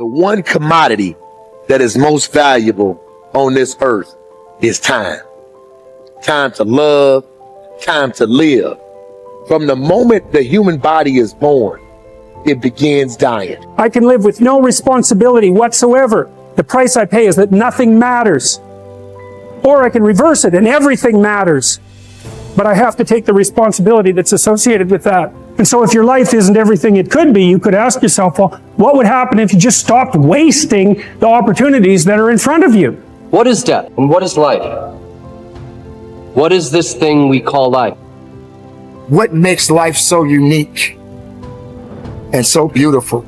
The one commodity that is most valuable on this earth is time. Time to love, time to live. From the moment the human body is born, it begins dying. I can live with no responsibility whatsoever. The price I pay is that nothing matters. Or I can reverse it and everything matters. But I have to take the responsibility that's associated with that. And so if your life isn't everything it could be, you could ask yourself, well, what would happen if you just stopped wasting the opportunities that are in front of you? What is death and what is life? What is this thing we call life? What makes life so unique and so beautiful?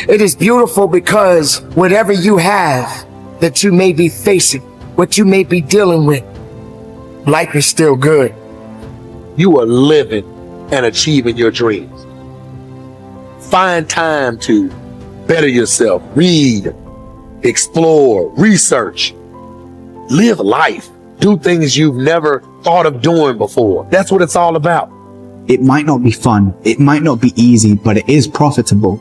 It is beautiful because whatever you have that you may be facing, what you may be dealing with, life is still good. You are living and achieving your dreams. Find time to better yourself, read, explore, research, live life, do things you've never thought of doing before. That's what it's all about. It might not be fun, it might not be easy, but it is profitable.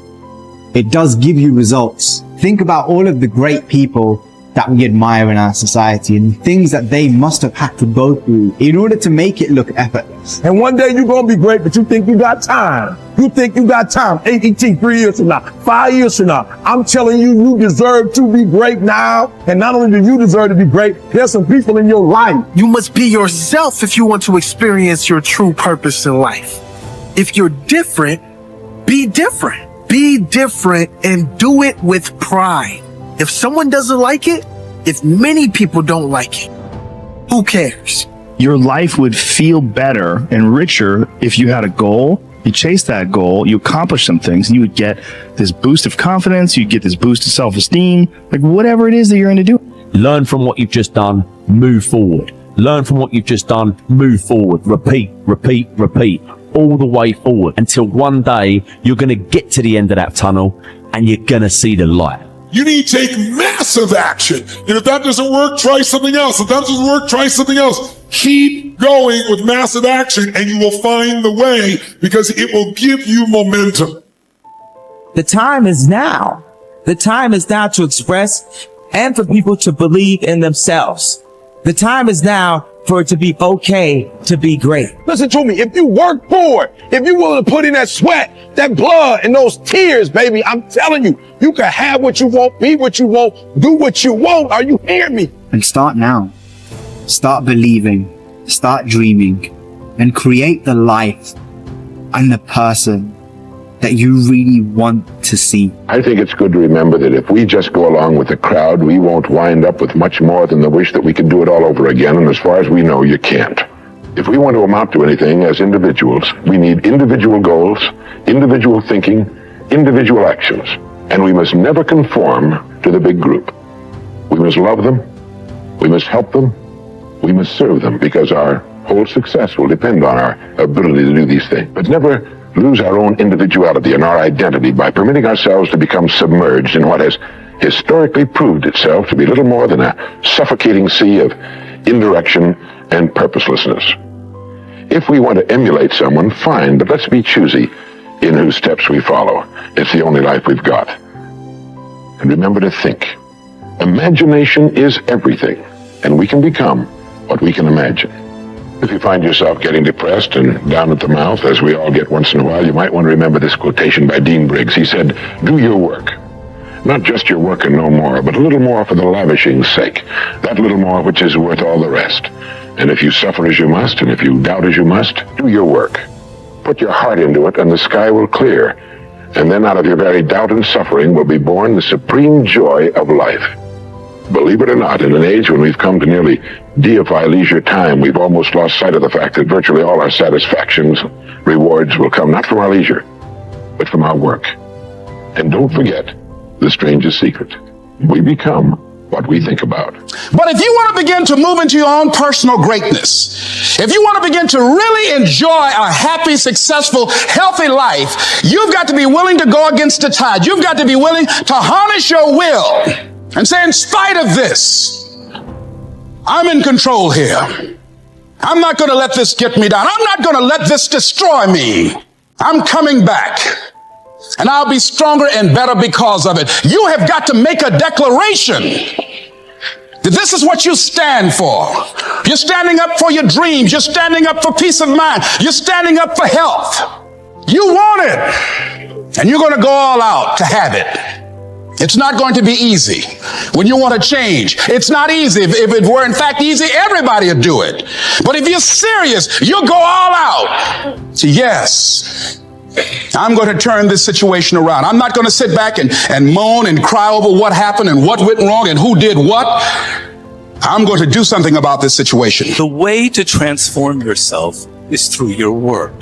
It does give you results. Think about all of the great people that we admire in our society and things that they must have had to go through in order to make it look effortless. And one day you're going to be great, but you think you got time. You think you got time. 18, 3 years from now, 5 years from now. I'm telling you, you deserve to be great now. And not only do you deserve to be great, there's some people in your life. You must be yourself if you want to experience your true purpose in life. If you're different, be different. Be different and do it with pride. If someone doesn't like it, if many people don't like it, who cares? Your life would feel better and richer if you had a goal, you chase that goal, you accomplish some things, and you would get this boost of confidence, you'd get this boost of self-esteem, like whatever it is that you're going to do. Learn from what you've just done, move forward. Learn from what you've just done, move forward. Repeat, repeat, repeat, all the way forward until one day you're going to get to the end of that tunnel and you're going to see the light. You need to take massive action. And if that doesn't work, try something else. If that doesn't work, try something else. Keep going with massive action and you will find the way because it will give you momentum. The time is now. The time is now to express and for people to believe in themselves. The time is now for it to be okay to be great. Listen to me. If you work for it, if you're willing to put in that sweat, that blood, and those tears, baby, I'm telling you, you can have what you want, be what you want, do what you want. Are you hearing me? And start now. Start believing, start dreaming, and create the life and the person that you really want to see. I think it's good to remember that if we just go along with the crowd, we won't wind up with much more than the wish that we can do it all over again, and as far as we know, you can't. If we want to amount to anything as individuals, we need individual goals, individual thinking, individual actions, and we must never conform to the big group. We must love them, we must help them, we must serve them, because our whole success will depend on our ability to do these things. But never lose our own individuality and our identity by permitting ourselves to become submerged in what has historically proved itself to be little more than a suffocating sea of indirection and purposelessness. If we want to emulate someone, fine, but let's be choosy in whose steps we follow. It's the only life we've got. And remember to think. Imagination is everything, and we can become what we can imagine. If you find yourself getting depressed and down at the mouth, as we all get once in a while, you might want to remember this quotation by Dean Briggs. He said, "Do your work. Not just your work and no more, but a little more for the lavishing's sake. That little more which is worth all the rest. And if you suffer as you must, and if you doubt as you must, do your work. Put your heart into it, and the sky will clear. And then out of your very doubt and suffering will be born the supreme joy of life." Believe it or not, in an age when we've come to nearly deify leisure time, we've almost lost sight of the fact that virtually all our satisfactions, rewards will come not from our leisure, but from our work. And don't forget the strangest secret. We become what we think about. But if you want to begin to move into your own personal greatness, if you want to begin to really enjoy a happy, successful, healthy life, you've got to be willing to go against the tide. You've got to be willing to harness your will and say, in spite of this, I'm in control here. I'm not going to let this get me down. I'm not going to let this destroy me. I'm coming back. And I'll be stronger and better because of it. You have got to make a declaration that this is what you stand for. You're standing up for your dreams. You're standing up for peace of mind. You're standing up for health. You want it. And you're going to go all out to have it. It's not going to be easy. When you want to change, it's not easy. If it were in fact easy, everybody would do it. But if you're serious, you'll go all out. So yes, I'm going to turn this situation around. I'm not going to sit back and moan and cry over what happened and what went wrong and who did what. I'm going to do something about this situation. The way to transform yourself is through your work.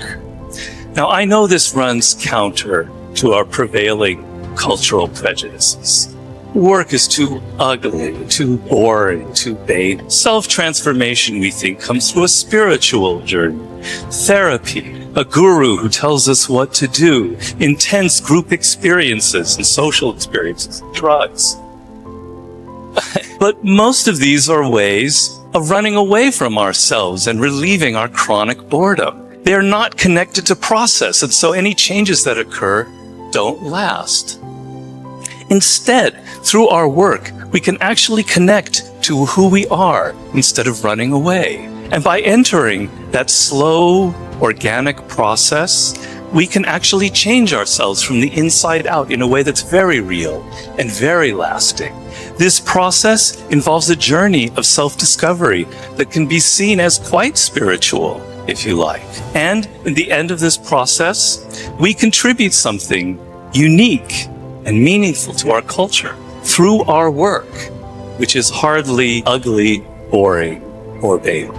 Now, I know this runs counter to our prevailing cultural prejudices. Work is too ugly, too boring, too vain. Self-transformation, we think, comes through a spiritual journey. Therapy, a guru who tells us what to do, intense group experiences and social experiences, drugs. But most of these are ways of running away from ourselves and relieving our chronic boredom. They're not connected to process, and so any changes that occur don't last. Instead, through our work, we can actually connect to who we are instead of running away. And by entering that slow, organic process, we can actually change ourselves from the inside out in a way that's very real and very lasting. This process involves a journey of self-discovery that can be seen as quite spiritual, if you like. And in the end of this process, we contribute something unique and meaningful to our culture through our work, which is hardly ugly, boring, or vain.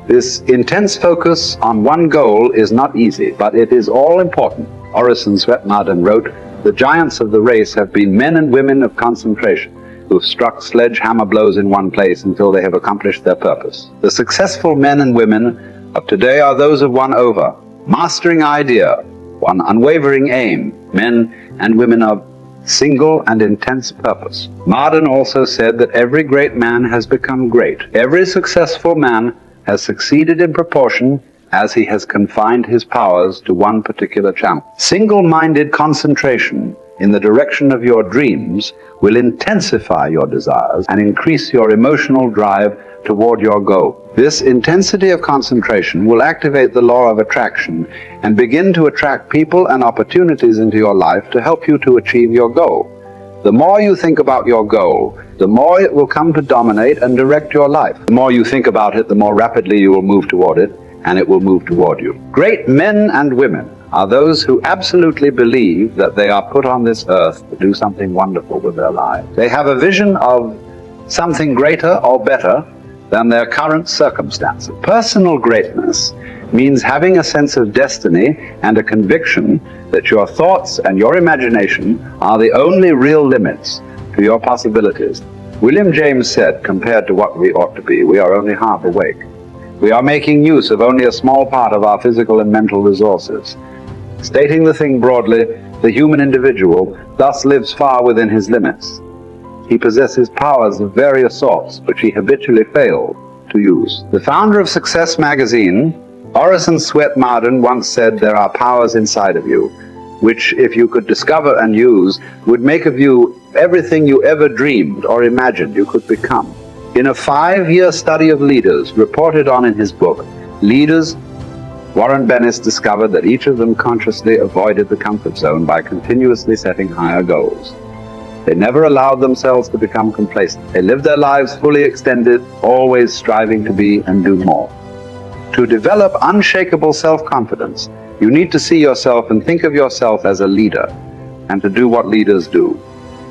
This intense focus on one goal is not easy, but it is all important. Orison Swett Marden wrote, "The giants of the race have been men and women of concentration, who've struck sledgehammer blows in one place until they have accomplished their purpose. The successful men and women of today are those of one over, mastering idea, one unwavering aim, men and women of single and intense purpose." Marden also said that every great man has become great. Every successful man has succeeded in proportion as he has confined his powers to one particular channel. Single-minded concentration in the direction of your dreams will intensify your desires and increase your emotional drive toward your goal. This intensity of concentration will activate the law of attraction and begin to attract people and opportunities into your life to help you to achieve your goal. The more you think about your goal, the more it will come to dominate and direct your life. The more you think about it, the more rapidly you will move toward it, and it will move toward you. Great men and women are those who absolutely believe that they are put on this earth to do something wonderful with their lives. They have a vision of something greater or better than their current circumstances. Personal greatness means having a sense of destiny and a conviction that your thoughts and your imagination are the only real limits to your possibilities. William James said, compared to what we ought to be, we are only half awake. We are making use of only a small part of our physical and mental resources. Stating the thing broadly, the human individual thus lives far within his limits. He possesses powers of various sorts, which he habitually failed to use. The founder of Success magazine, Orison Swett Marden, once said, "There are powers inside of you, which, if you could discover and use, would make of you everything you ever dreamed or imagined you could become." In a 5-year study of leaders reported on in his book, Leaders, Warren Bennis discovered that each of them consciously avoided the comfort zone by continuously setting higher goals. They never allowed themselves to become complacent. They lived their lives fully extended, always striving to be and do more. To develop unshakable self-confidence, you need to see yourself and think of yourself as a leader, and to do what leaders do.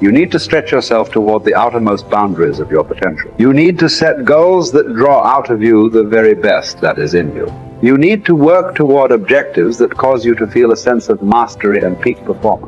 You need to stretch yourself toward the outermost boundaries of your potential. You need to set goals that draw out of you the very best that is in you. You need to work toward objectives that cause you to feel a sense of mastery and peak performance.